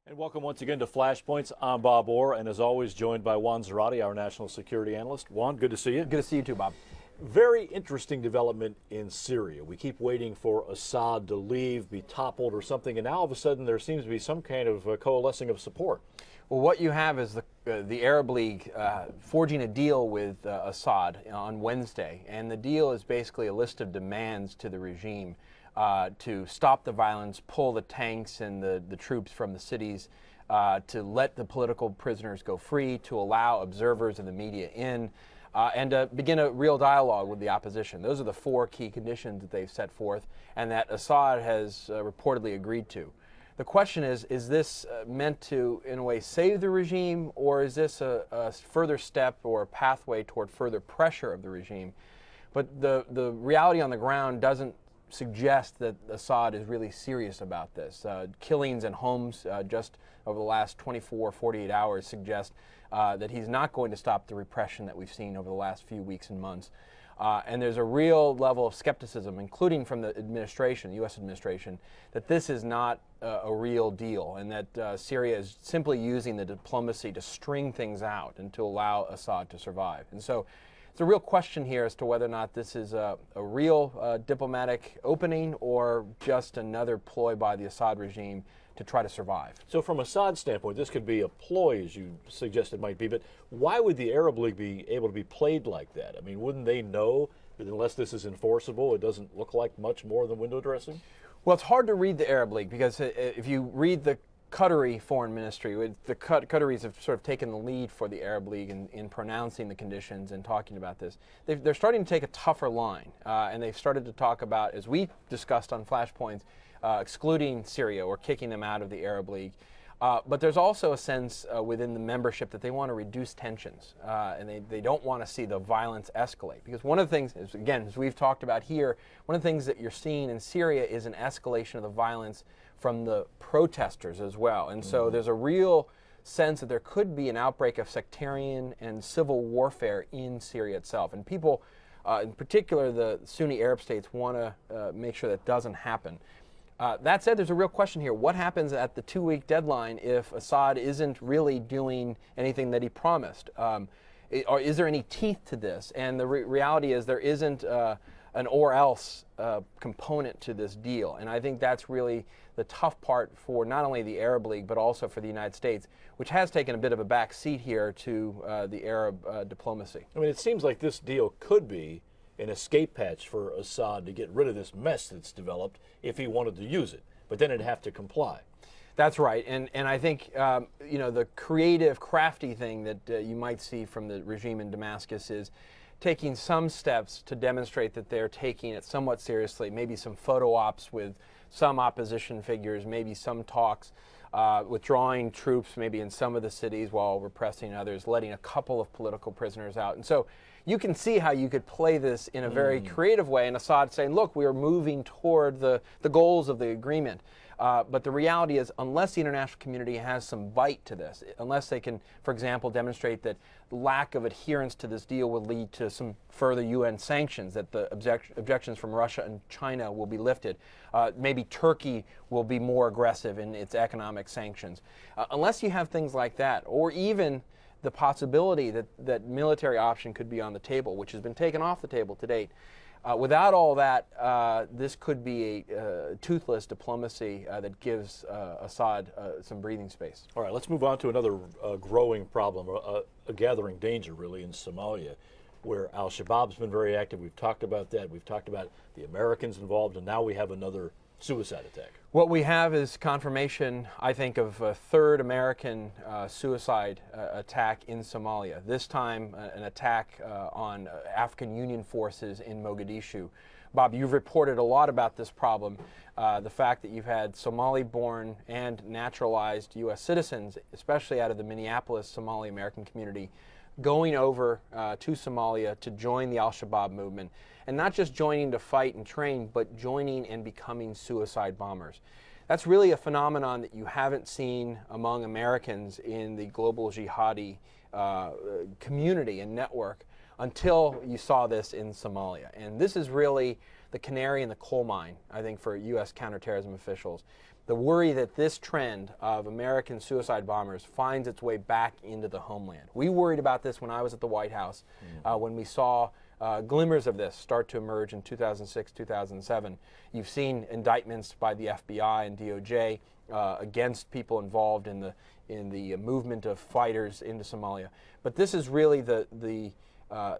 And welcome once again to Flashpoints. I'm Bob Orr, and as always, joined by Juan Zarate, our national security analyst. Juan, good to see you. Good to see you too, Bob. Very interesting development in Syria. We keep waiting for Assad to leave, be toppled or something, and now all of a sudden there seems to be some kind of coalescing of support. Well, what you have is the Arab League forging a deal with Assad on Wednesday, and the deal is basically a list of demands to the regime to stop the violence, pull the tanks and the troops from the cities, to let the political prisoners go free, to allow observers and the media in, and to begin a real dialogue with the opposition. Those are the four key conditions that they've set forth and that Assad has reportedly agreed to. The question is this meant to, in a way, save the regime, or is this a further step or a pathway toward further pressure of the regime? But the reality on the ground doesn't suggest that Assad is really serious about this. Killings in homes just over the last 24, 48 hours suggest that he's not going to stop the repression that we've seen over the last few weeks and months. And there's a real level of skepticism, including from the administration, the U.S. administration, that this is not a real deal and that Syria is simply using the diplomacy to string things out and to allow Assad to survive. And so it's a real question here as to whether or not this is a real diplomatic opening or just another ploy by the Assad regime to try to survive. So from Assad's standpoint, this could be a ploy, as you suggested might be, but why would the Arab League be able to be played like that? I mean, wouldn't they know that unless this is enforceable, it doesn't look like much more than window dressing? Well, it's hard to read the Arab League because if you read the Qatari foreign ministry, the Qataris have sort of taken the lead for the Arab League in pronouncing the conditions and talking about this. They're starting to take a tougher line, and they've started to talk about, as we discussed on Flashpoints, excluding Syria or kicking them out of the Arab League. But there's also a sense within the membership that they want to reduce tensions, and they don't want to see the violence escalate. Because one of the things, again, as we've talked about here, one of the things that you're seeing in Syria is an escalation of the violence from the protesters as well. And so there's a real sense that there could be an outbreak of sectarian and civil warfare in Syria itself. And people, in particular the Sunni Arab states, want to make sure that doesn't happen. That said, there's a real question here. What happens at the 2-week deadline if Assad isn't really doing anything that he promised? Or is there any teeth to this? And the reality is there isn't an or else component to this deal. And I think that's really the tough part for not only the Arab League, but also for the United States, which has taken a bit of a back seat here to the Arab diplomacy. I mean, it seems like this deal could be an escape hatch for Assad to get rid of this mess that's developed if he wanted to use it. But then it'd have to comply. That's right. And I think, the creative, crafty thing that you might see from the regime in Damascus is taking some steps to demonstrate that they're taking it somewhat seriously, maybe some photo ops with some opposition figures, maybe some talks, withdrawing troops maybe in some of the cities while repressing others, letting a couple of political prisoners out. And so you can see how you could play this in a very creative way, and Assad saying, look, we are moving toward the goals of the agreement. But the reality is, unless the international community has some bite to this, unless they can, for example, demonstrate that lack of adherence to this deal will lead to some further UN sanctions, that the objections from Russia and China will be lifted, maybe Turkey will be more aggressive in its economic sanctions. Unless you have things like that, or even the possibility that military option could be on the table, which has been taken off the table to date. Without all that, this could be a toothless diplomacy that gives Assad some breathing space. All right, let's move on to another growing problem, a gathering danger really in Somalia, where al-Shabaab's been very active. We've talked about that. We've talked about the Americans involved, and now we have another suicide attack. What we have is confirmation, I think, of a third American suicide attack in Somalia. This time, an attack on African Union forces in Mogadishu. Bob, you've reported a lot about this problem, the fact that you've had Somali-born and naturalized U.S. citizens, especially out of the Minneapolis Somali American community, going over to Somalia to join the al-Shabaab movement, and not just joining to fight and train, but joining and becoming suicide bombers. That's really a phenomenon that you haven't seen among Americans in the global jihadi community and network until you saw this in Somalia. And this is really the canary in the coal mine, I think, for U.S. counterterrorism officials. the worry that this trend of American suicide bombers finds its way back into the homeland. We worried about this when I was at the White House, when we saw glimmers of this start to emerge in 2006, 2007. You've seen indictments by the FBI and DOJ against people involved in the movement of fighters into Somalia. But this is really the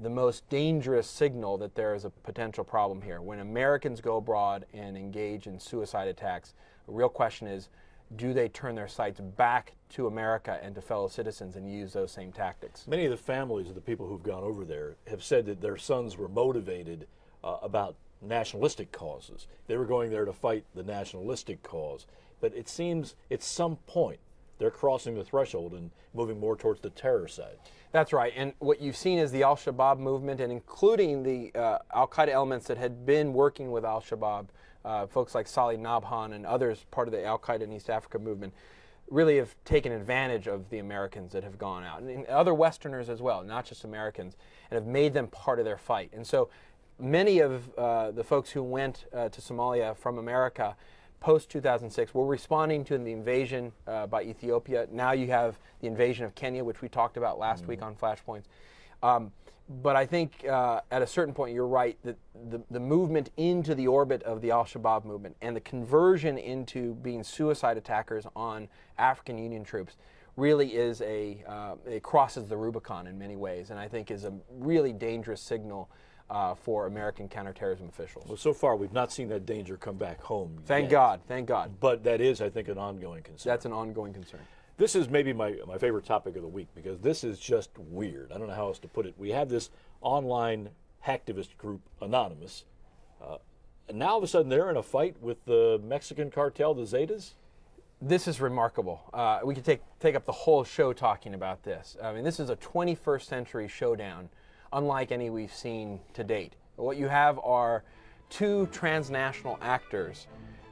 most dangerous signal that there is a potential problem here. When Americans go abroad and engage in suicide attacks, the real question is, do they turn their sights back to America and to fellow citizens and use those same tactics? Many of the families of the people who've gone over there have said that their sons were motivated about nationalistic causes. They were going there to fight the nationalistic cause. But it seems at some point they're crossing the threshold and moving more towards the terror side. That's right. And what you've seen is the al-Shabaab movement, and including the al-Qaeda elements that had been working with al-Shabaab, folks like Salih Nabhan and others, part of the al-Qaeda in East Africa movement, really have taken advantage of the Americans that have gone out, and other Westerners as well, not just Americans, and have made them part of their fight. And so many of the folks who went to Somalia from America post-2006 were responding to the invasion by Ethiopia. Now you have the invasion of Kenya, which we talked about last week on Flashpoints. But I think at a certain point, you're right, that the movement into the orbit of the al-Shabaab movement and the conversion into being suicide attackers on African Union troops really is it crosses the Rubicon in many ways, and I think is a really dangerous signal for American counterterrorism officials. Well, so far we've not seen that danger come back home Thank yet. God, thank God. But that is, I think, an ongoing concern. That's an ongoing concern. This is maybe my favorite topic of the week because this is just weird. I don't know how else to put it. We have this online hacktivist group, Anonymous, and now all of a sudden they're in a fight with the Mexican cartel, the Zetas? This is remarkable. We could take up the whole show talking about this. I mean, this is a 21st century showdown, unlike any we've seen to date. What you have are two transnational actors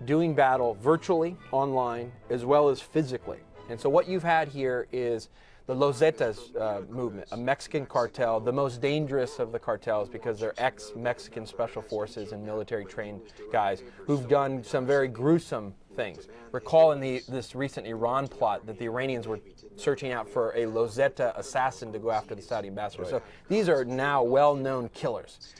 doing battle virtually, online, as well as physically. And so what you've had here is the Los Zetas movement, a Mexican cartel, the most dangerous of the cartels because they're ex-Mexican special forces and military trained guys who've done some very gruesome things. Recall in this recent Iran plot that the Iranians were searching out for a Los Zeta assassin to go after the Saudi ambassador. Right. So these are now well-known killers.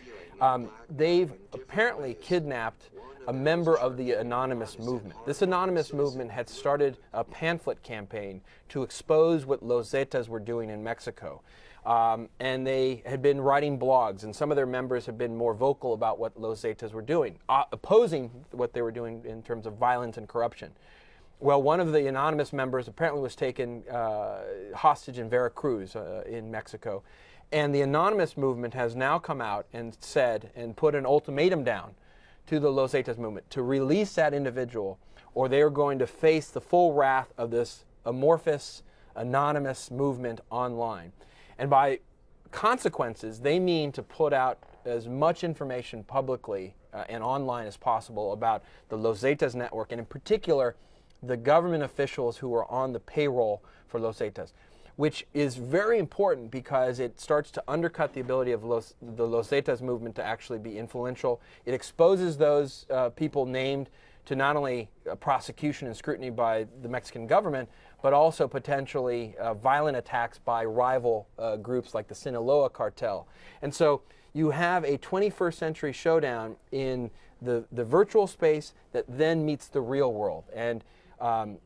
They've apparently kidnapped a member of the Anonymous movement. This Anonymous movement had started a pamphlet campaign to expose what Los Zetas were doing in Mexico. And they had been writing blogs, and some of their members have been more vocal about what Los Zetas were doing, opposing what they were doing in terms of violence and corruption. Well, one of the Anonymous members apparently was taken hostage in Veracruz in Mexico. And the Anonymous movement has now come out and said and put an ultimatum down to the Los Zetas movement to release that individual, or they are going to face the full wrath of this amorphous, anonymous movement online. And by consequences, they mean to put out as much information publicly and online as possible about the Los Zetas network, and in particular, the government officials who are on the payroll for Los Zetas, which is very important because it starts to undercut the ability of the Los Zetas movement to actually be influential. It exposes those people named to not only prosecution and scrutiny by the Mexican government, but also potentially violent attacks by rival groups like the Sinaloa cartel. And so you have a 21st century showdown in the virtual space that then meets the real world. And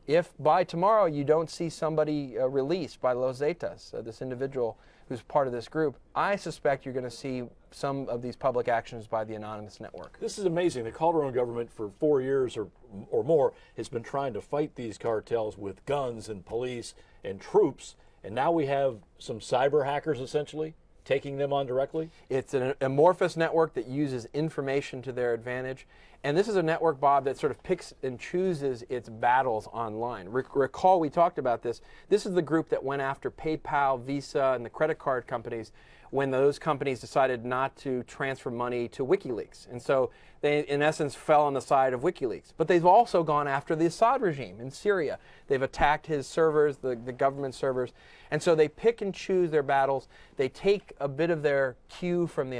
if by tomorrow you don't see somebody released by Los Zetas, this individual who's part of this group, I suspect you're going to see some of these public actions by the Anonymous network. This is amazing. The Calderon government for 4 years or more has been trying to fight these cartels with guns and police and troops, and now we have some cyber hackers essentially taking them on directly? It's an amorphous network that uses information to their advantage. And this is a network, Bob, that sort of picks and chooses its battles online. Recall we talked about this. This is the group that went after PayPal, Visa, and the credit card companies when those companies decided not to transfer money to WikiLeaks. And so they, in essence, fell on the side of WikiLeaks. But they've also gone after the Assad regime in Syria. They've attacked his servers, the government servers. And so they pick and choose their battles. They take a bit of their cue from the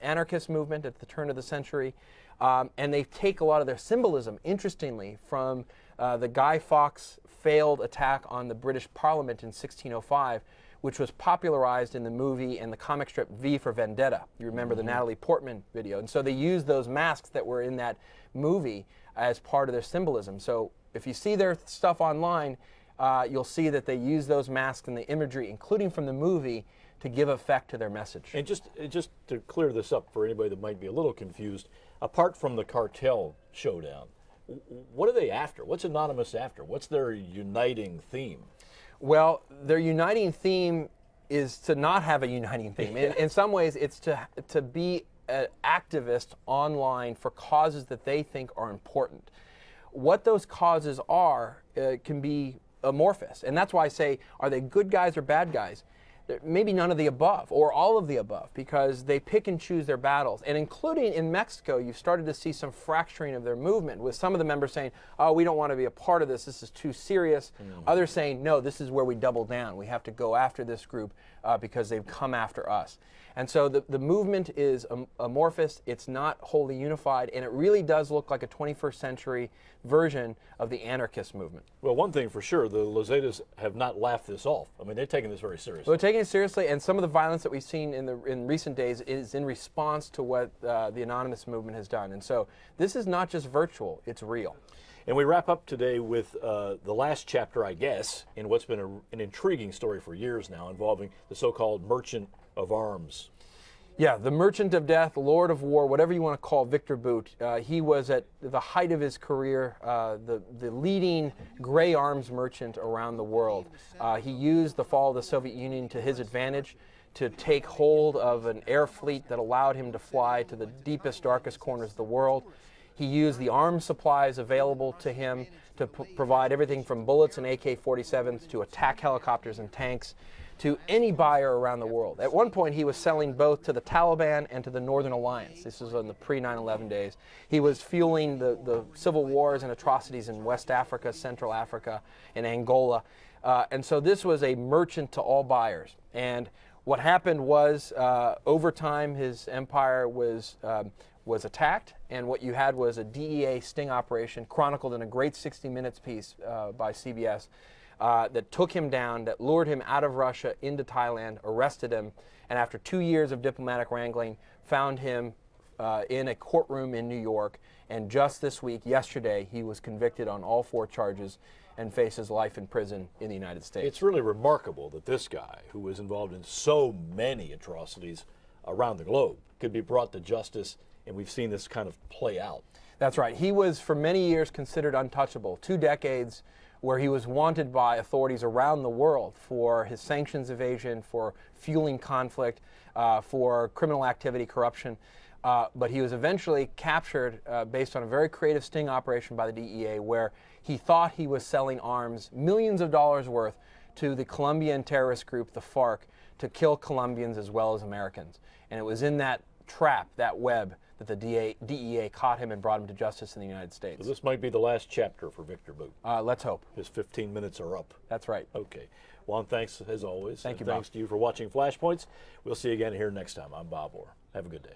anarchist movement at the turn of the century. And they take a lot of their symbolism, interestingly, from the Guy Fawkes failed attack on the British Parliament in 1605, which was popularized in the movie and the comic strip V for Vendetta. You remember the Natalie Portman video. And so they used those masks that were in that movie as part of their symbolism. So if you see their stuff online, you'll see that they use those masks and the imagery, including from the movie, to give effect to their message. And just to clear this up for anybody that might be a little confused, apart from the cartel showdown, what are they after? What's Anonymous after? What's their uniting theme? Well, their uniting theme is to not have a uniting theme. In some ways, it's to be an activist online for causes that they think are important. What those causes are can be amorphous. And that's why I say, are they good guys or bad guys? Maybe none of the above, or all of the above, because they pick and choose their battles. And including in Mexico, you've started to see some fracturing of their movement, with some of the members saying, oh, we don't want to be a part of this, this is too serious. Others saying, no, this is where we double down. We have to go after this group because they've come after us. And so the movement is amorphous, it's not wholly unified, and it really does look like a 21st century version of the anarchist movement. Well, one thing for sure, the Los Zetas have not laughed this off. I mean, they're taking this very seriously. They're taking it seriously, and some of the violence that we've seen in recent days is in response to what the Anonymous movement has done. And so this is not just virtual, it's real. And we wrap up today with the last chapter, I guess, in what's been an intriguing story for years now, involving the so-called merchant of arms. Yeah, the merchant of death, lord of war, whatever you want to call Viktor Bout. He was at the height of his career, the leading gray arms merchant around the world. He used the fall of the Soviet Union to his advantage to take hold of an air fleet that allowed him to fly to the deepest, darkest corners of the world. He used the arms supplies available to him to provide everything from bullets and AK-47s to attack helicopters and tanks to any buyer around the world. At one point, he was selling both to the Taliban and to the Northern Alliance. This was in the pre-9/11 days. He was fueling the civil wars and atrocities in West Africa, Central Africa, and Angola. And so this was a merchant to all buyers. And what happened was, over time, his empire was attacked, and what you had was a DEA sting operation chronicled in a great 60 Minutes piece by CBS that took him down, that lured him out of Russia into Thailand, arrested him, and after 2 years of diplomatic wrangling, found him in a courtroom in New York. And just this week, yesterday, he was convicted on all 4 charges and faces life in prison in the United States. It's really remarkable that this guy, who was involved in so many atrocities around the globe, could be brought to justice, and we've seen this kind of play out. That's right. He was for many years considered untouchable. 2 decades where he was wanted by authorities around the world for his sanctions evasion, for fueling conflict, for criminal activity, corruption. But he was eventually captured based on a very creative sting operation by the DEA, where he thought he was selling arms, millions of dollars worth, to the Colombian terrorist group, the FARC, to kill Colombians as well as Americans. And it was in that trap, that web, that the DEA caught him and brought him to justice in the United States. So this might be the last chapter for Viktor Bout. Let's hope. His 15 minutes are up. That's right. Okay. Juan, thanks as always. Thank you, Thanks Bob. to you for watching Flashpoints. We'll see you again here next time. I'm Bob Orr. Have a good day.